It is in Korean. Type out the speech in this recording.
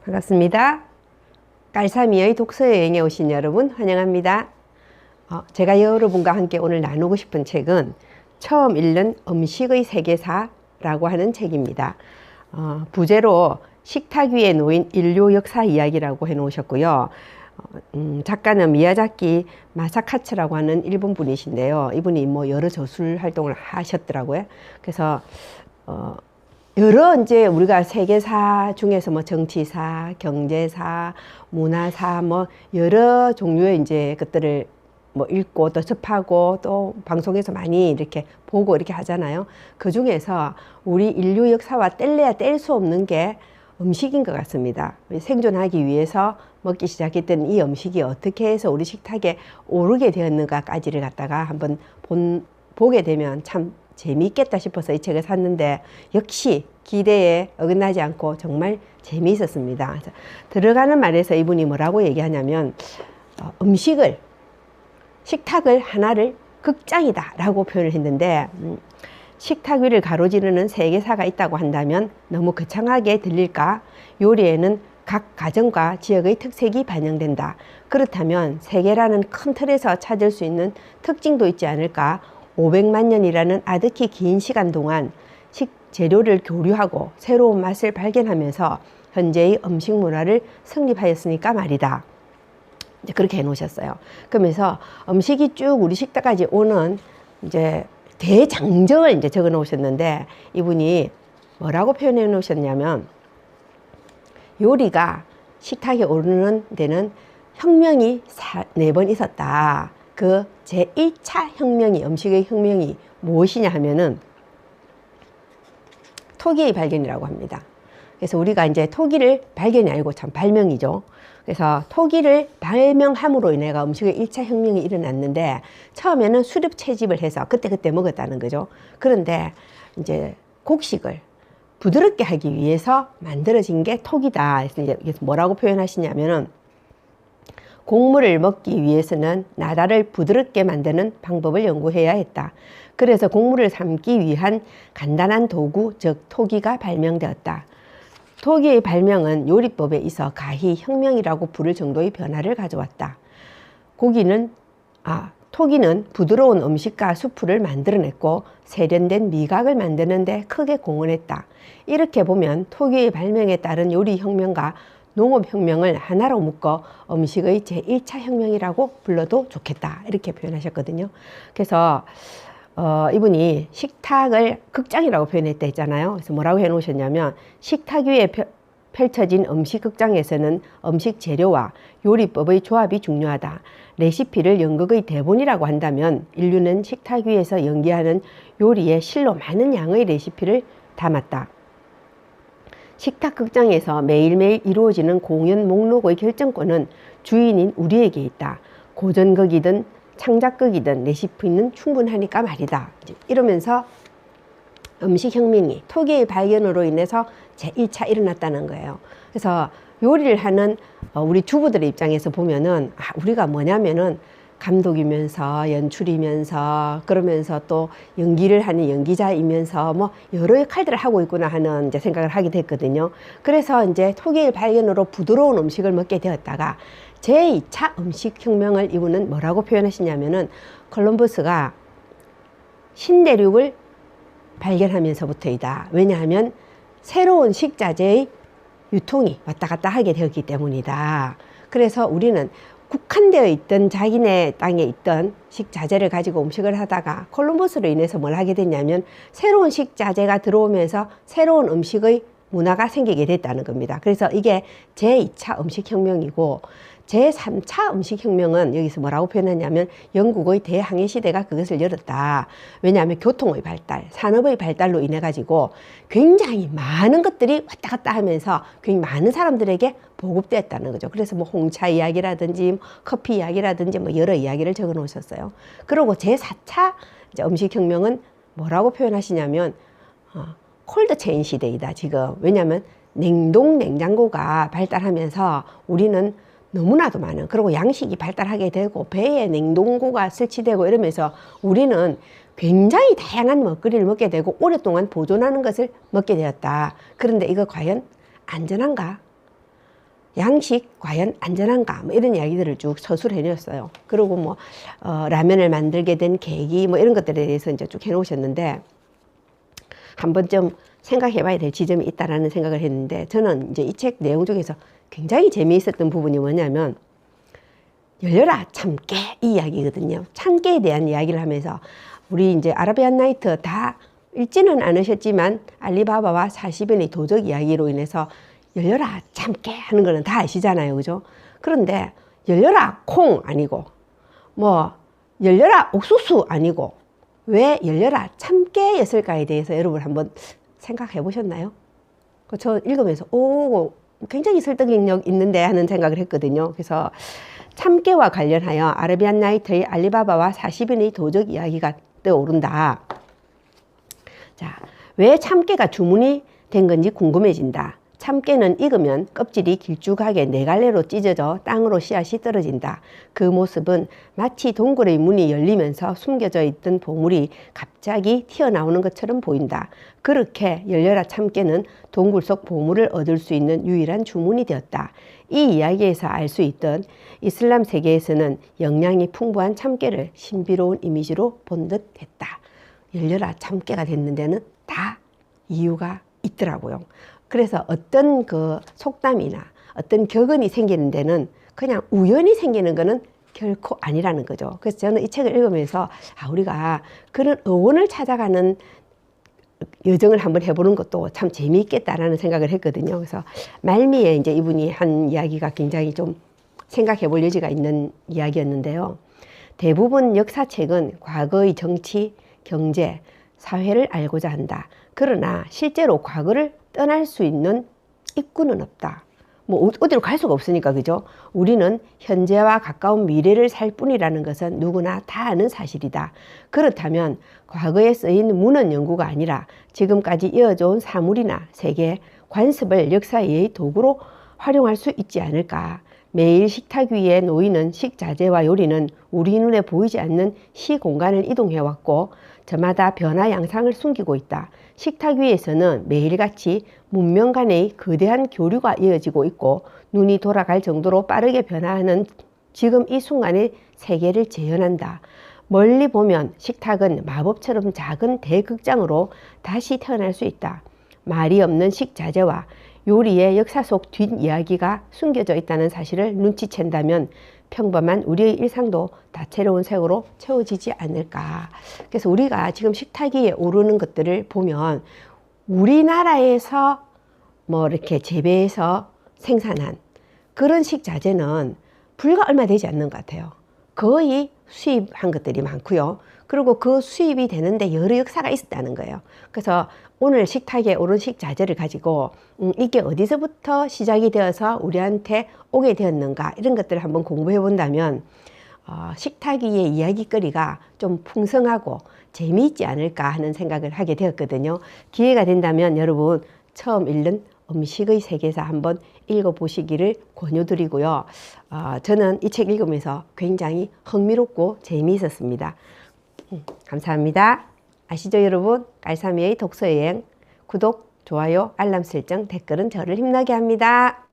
반갑습니다. 깔삼이의 독서여행에 오신 여러분 환영합니다. 제가 여러분과 함께 오늘 나누고 싶은 책은 처음 읽는 음식의 세계사라고 하는 책입니다. 부제로 식탁 위에 놓인 인류 역사 이야기라고 해놓으셨고요. 작가는 미야자키 마사카츠라고 하는 일본 분이신데요. 이분이 여러 저술 활동을 하셨더라고요. 그래서 여러 이제 우리가 세계사 중에서 정치사, 경제사, 문화사 여러 종류의 이제 것들을 읽고 또 접하고 또 방송에서 많이 이렇게 보고 이렇게 하잖아요. 그 중에서 우리 인류 역사와 뗄래야 뗄 수 없는 게 음식인 것 같습니다. 생존하기 위해서 먹기 시작했던 이 음식이 어떻게 해서 우리 식탁에 오르게 되었는가까지를 갖다가 한번 보게 되면 참 재미있겠다 싶어서 이 책을 샀는데 역시 기대에 어긋나지 않고 정말 재미있었습니다. 들어가는 말에서 이분이 뭐라고 얘기하냐면 식탁을 하나를 극장이다 라고 표현을 했는데 식탁 위를 가로지르는 세계사가 있다고 한다면 너무 거창하게 들릴까? 요리에는 각 가정과 지역의 특색이 반영된다. 그렇다면 세계라는 큰 틀에서 찾을 수 있는 특징도 있지 않을까? 500만 년이라는 아득히 긴 시간 동안 식재료를 교류하고 새로운 맛을 발견하면서 현재의 음식 문화를 성립하였으니까 말이다. 이제 그렇게 해놓으셨어요. 그러면서 음식이 쭉 우리 식탁까지 오는 이제 대장정을 이제 적어 놓으셨는데 이분이 뭐라고 표현해 놓으셨냐면 요리가 식탁에 오르는 데는 혁명이 4번 있었다. 그 제1차 혁명이 음식의 혁명이 무엇이냐 하면은 토기의 발견이라고 합니다. 그래서 우리가 이제 토기를 발견이 아니고 참 발명이죠. 그래서 토기를 발명함으로 인해 음식의 1차 혁명이 일어났는데 처음에는 수렵 채집을 해서 그때 먹었다는 거죠. 그런데 이제 곡식을 부드럽게 하기 위해서 만들어진 게 토기다. 그래서 뭐라고 표현하시냐면은 곡물을 먹기 위해서는 나달을 부드럽게 만드는 방법을 연구해야 했다. 그래서 곡물을 삶기 위한 간단한 도구, 즉 토기가 발명되었다. 토기의 발명은 요리법에 있어 가히 혁명이라고 부를 정도의 변화를 가져왔다. 토기는 부드러운 음식과 수프를 만들어냈고 세련된 미각을 만드는 데 크게 공헌했다. 이렇게 보면 토기의 발명에 따른 요리 혁명과 농업혁명을 하나로 묶어 음식의 제1차 혁명이라고 불러도 좋겠다. 이렇게 표현하셨거든요. 그래서 이분이 식탁을 극장이라고 표현했다 했잖아요. 그래서 뭐라고 해놓으셨냐면 식탁 위에 펼쳐진 음식 극장에서는 음식 재료와 요리법의 조합이 중요하다. 레시피를 연극의 대본이라고 한다면 인류는 식탁 위에서 연기하는 요리에 실로 많은 양의 레시피를 담았다. 식탁 극장에서 매일매일 이루어지는 공연 목록의 결정권은 주인인 우리에게 있다. 고전극이든 창작극이든 레시피는 충분하니까 말이다. 이러면서 음식혁명이 토기의 발견으로 인해서 제1차 일어났다는 거예요. 그래서 요리를 하는 우리 주부들의 입장에서 보면은 우리가 뭐냐면은 감독이면서 연출이면서 그러면서 또 연기를 하는 연기자이면서 여러 역할들을 하고 있구나 하는 이제 생각을 하게 됐거든요. 그래서 이제 토기의 발견으로 부드러운 음식을 먹게 되었다가 제2차 음식혁명을 이분은 뭐라고 표현하시냐면은 콜럼버스가 신대륙을 발견하면서부터이다. 왜냐하면 새로운 식자재의 유통이 왔다 갔다 하게 되었기 때문이다. 그래서 우리는 국한되어 있던 자기네 땅에 있던 식자재를 가지고 음식을 하다가 콜럼버스로 인해서 뭘 하게 됐냐면 새로운 식자재가 들어오면서 새로운 음식의 문화가 생기게 됐다는 겁니다. 그래서 이게 제2차 음식혁명이고 제3차 음식혁명은 여기서 뭐라고 표현하냐면 영국의 대항해 시대가 그것을 열었다. 왜냐하면 교통의 발달, 산업의 발달로 인해 가지고 굉장히 많은 것들이 왔다 갔다 하면서 굉장히 많은 사람들에게 보급되었다는 거죠. 그래서 홍차 이야기라든지 커피 이야기라든지 여러 이야기를 적어 놓으셨어요. 그리고 제4차 음식혁명은 뭐라고 표현하시냐면 콜드 체인 시대이다 지금. 왜냐하면 냉장고가 발달하면서 우리는 너무나도 많은, 그리고 양식이 발달하게 되고 배에 냉동고가 설치되고 이러면서 우리는 굉장히 다양한 먹거리를 먹게 되고 오랫동안 보존하는 것을 먹게 되었다. 그런데 이거 과연 안전한가? 양식 과연 안전한가 뭐 이런 이야기들을 쭉 서술해 놓았어요. 그리고 뭐 라면을 만들게 된 계기 뭐 이런 것들에 대해서 이제 쭉 해놓으셨는데 한 번쯤 생각해 봐야 될 지점이 있다라는 생각을 했는데, 저는 이제 이 책 내용 중에서 굉장히 재미있었던 부분이 뭐냐면 열려라 참깨 이 이야기거든요. 참깨에 대한 이야기를 하면서 우리 이제 아라비안 나이트 다 읽지는 않으셨지만 알리바바와 40인의 도적 이야기로 인해서 열려라 참깨 하는 거는 다 아시잖아요, 그죠? 그런데 열려라 콩 아니고 뭐 열려라 옥수수 아니고 왜 열려라 참깨였을까에 대해서 여러분 한번 생각해 보셨나요? 저 읽으면서 오 굉장히 설득력 있는데 하는 생각을 했거든요. 그래서 참깨와 관련하여 아라비안 나이트의 알리바바와 40인의 도적 이야기가 떠오른다. 자, 왜 참깨가 주문이 된 건지 궁금해진다. 참깨는 익으면 껍질이 길쭉하게 네 갈래로 찢어져 땅으로 씨앗이 떨어진다. 그 모습은 마치 동굴의 문이 열리면서 숨겨져 있던 보물이 갑자기 튀어나오는 것처럼 보인다. 그렇게 열려라 참깨는 동굴 속 보물을 얻을 수 있는 유일한 주문이 되었다. 이 이야기에서 알 수 있던 이슬람 세계에서는 영양이 풍부한 참깨를 신비로운 이미지로 본 듯 했다. 열려라 참깨가 됐는 데는 다 이유가 있더라고요. 그래서 어떤 그 속담이나 어떤 격언이 생기는 데는 그냥 우연히 생기는 거는 결코 아니라는 거죠. 그래서 저는 이 책을 읽으면서 우리가 그런 어원을 찾아가는 여정을 한번 해보는 것도 참 재미있겠다라는 생각을 했거든요. 그래서 말미에 이제 이분이 한 이야기가 굉장히 좀 생각해 볼 여지가 있는 이야기였는데요. 대부분 역사책은 과거의 정치, 경제, 사회를 알고자 한다. 그러나 실제로 과거를 떠날 수 있는 입구는 없다. 뭐 어디로 갈 수가 없으니까, 그죠? 우리는 현재와 가까운 미래를 살 뿐이라는 것은 누구나 다 아는 사실이다. 그렇다면 과거에 쓰인 문헌 연구가 아니라 지금까지 이어져 온 사물이나 세계, 관습을 역사의 도구로 활용할 수 있지 않을까. 매일 식탁 위에 놓이는 식자재와 요리는 우리 눈에 보이지 않는 시공간을 이동해왔고 저마다 변화 양상을 숨기고 있다. 식탁 위에서는 매일같이 문명 간의 거대한 교류가 이어지고 있고 눈이 돌아갈 정도로 빠르게 변화하는 지금 이 순간의 세계를 재현한다. 멀리 보면 식탁은 마법처럼 작은 대극장으로 다시 태어날 수 있다. 말이 없는 식자재와 요리의 역사 속 뒷이야기가 숨겨져 있다는 사실을 눈치챈다면 평범한 우리의 일상도 다채로운 색으로 채워지지 않을까. 그래서 우리가 지금 식탁 위에 오르는 것들을 보면 우리나라에서 뭐 이렇게 재배해서 생산한 그런 식자재는 불과 얼마 되지 않는 것 같아요. 거의 수입한 것들이 많고요. 그리고 그 수입이 되는데 여러 역사가 있었다는 거예요. 그래서 오늘 식탁에 오른 식자재를 가지고 이게 어디서부터 시작이 되어서 우리한테 오게 되었는가 이런 것들을 한번 공부해 본다면 식탁 위의 이야기거리가 좀 풍성하고 재미있지 않을까 하는 생각을 하게 되었거든요. 기회가 된다면 여러분 처음 읽는 음식의 세계사 한번 읽어보시기를 권유드리고요. 저는 이 책 읽으면서 굉장히 흥미롭고 재미있었습니다. 감사합니다. 아시죠 여러분? 깔삼이의 독서여행 구독, 좋아요, 알람 설정, 댓글은 저를 힘나게 합니다.